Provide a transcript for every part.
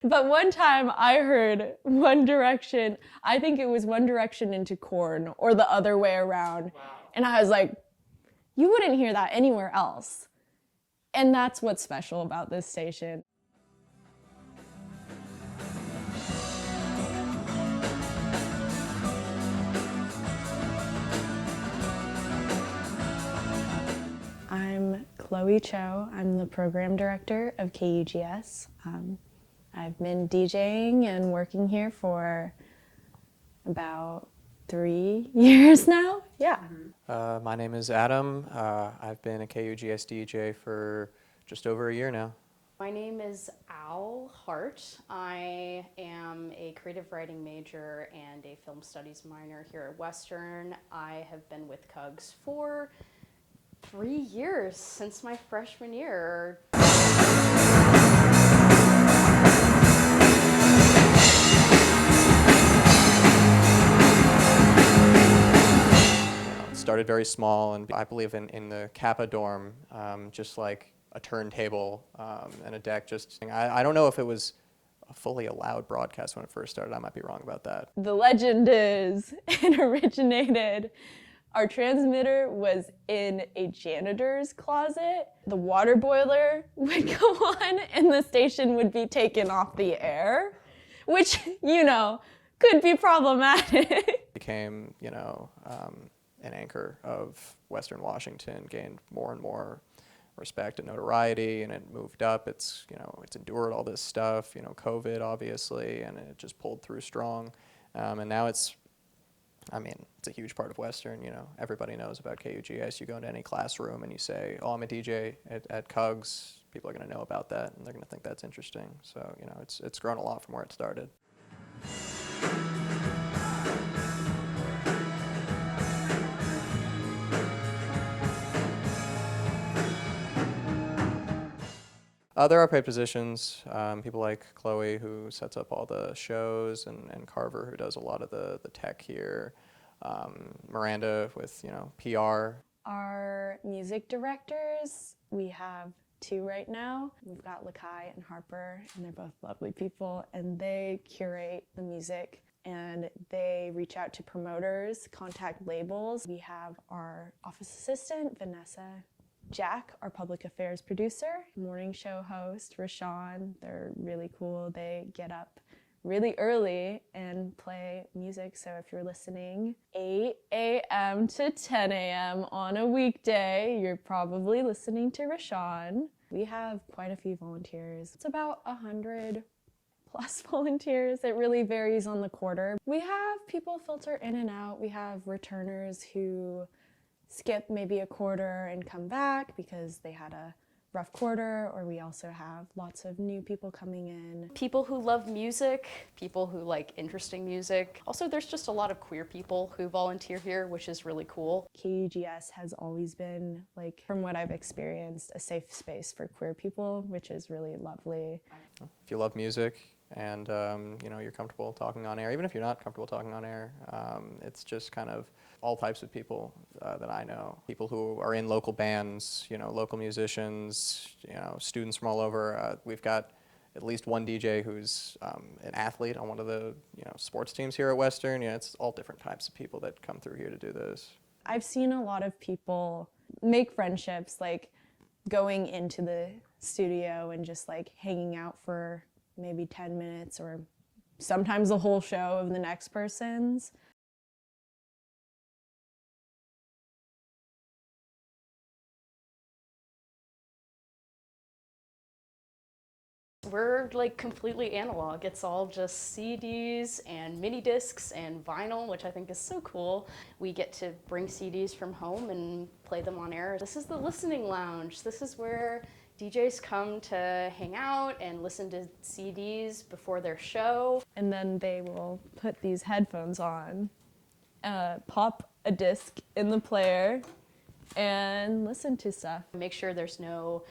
But one time I heard One Direction, I think it was One Direction into Corn or the other way around. Wow. And I was like, you wouldn't hear that anywhere else. And that's what's special about this station. I'm Chloe Cho. I'm the program director of KUGS. I've been DJing and working here for about 3 years now. Yeah. My name is Adam. I've been a KUGS DJ for just over a year now. My name is Al Hart. I am a creative writing major and a film studies minor here at Western. I have been with KUGS for 3 years, since my freshman year. It started very small, and I believe in the Kappa dorm, just like a turntable and a deck. I don't know if it was a fully allowed broadcast when it first started. I might be wrong about that. The legend is it originated. Our transmitter was in a janitor's closet. The water boiler would go on and the station would be taken off the air, which, could be problematic. Became, an anchor of Western Washington, gained more and more respect and notoriety, and it moved up. It's endured all this stuff, COVID obviously, and it just pulled through strong. And now it's a huge part of Western. Everybody knows about KUGS. You go into any classroom and you say, oh, I'm a DJ at KUGS, people are going to know about that, and they're going to think that's interesting. So, it's grown a lot from where it started. There are paid positions, people like Chloe, who sets up all the shows, and Carver, who does a lot of the tech here, Miranda with, PR. Our music directors, we have 2 right now. We've got Lakai and Harper, and they're both lovely people, and they curate the music, and they reach out to promoters, contact labels. We have our office assistant, Vanessa. Jack, our public affairs producer, morning show host, Rashawn. They're really cool. They get up really early and play music. So if you're listening 8 a.m. to 10 a.m. on a weekday, you're probably listening to Rashawn. We have quite a few volunteers. It's about 100 plus volunteers. It really varies on the quarter. We have people filter in and out. We have returners who skip maybe a quarter and come back because they had a rough quarter, or we also have lots of new people coming in. People who love music, people who like interesting music. Also, there's just a lot of queer people who volunteer here, which is really cool. KUGS has always been, from what I've experienced, a safe space for queer people, which is really lovely. If you love music and you're comfortable talking on air, even if you're not comfortable talking on air, it's just kind of all types of people that I know. People who are in local bands, local musicians, students from all over. We've got at least one DJ who's an athlete on one of the sports teams here at Western. It's all different types of people that come through here to do this. I've seen a lot of people make friendships, going into the studio and just hanging out for maybe 10 minutes or sometimes the whole show of the next person's. We're completely analog. It's all just CDs and mini discs and vinyl, which I think is so cool. We get to bring CDs from home and play them on air. This is the listening lounge. This is where DJs come to hang out and listen to CDs before their show. And then they will put these headphones on, pop a disc in the player, and listen to stuff. Make sure there's no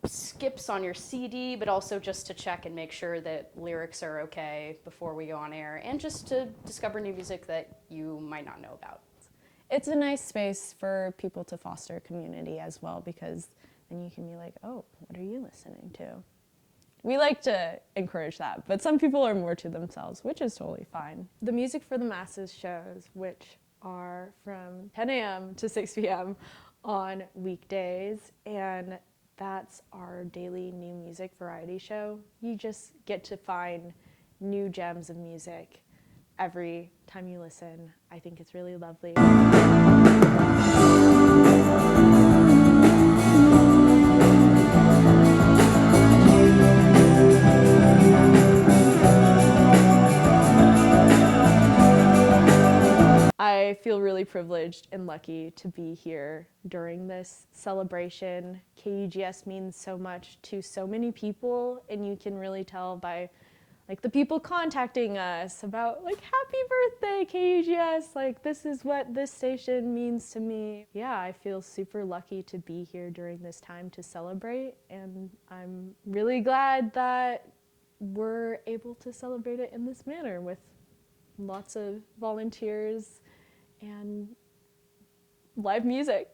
skips on your CD, but also just to check and make sure that lyrics are okay before we go on air, and just to discover new music that you might not know about. It's a nice space for people to foster community as well, because then you can be like, oh, what are you listening to? We like to encourage that, but some people are more to themselves, which is totally fine. The Music for the Masses shows, which are from 10 a.m. to 6 p.m. on weekdays, and that's our daily new music variety show. You just get to find new gems of music every time you listen. I think it's really lovely. I feel really privileged and lucky to be here during this celebration. KUGS means so much to so many people, and you can really tell by like the people contacting us about like, happy birthday KUGS, like this is what this station means to me. Yeah, I feel super lucky to be here during this time to celebrate, and I'm really glad that we're able to celebrate it in this manner with lots of volunteers and live music.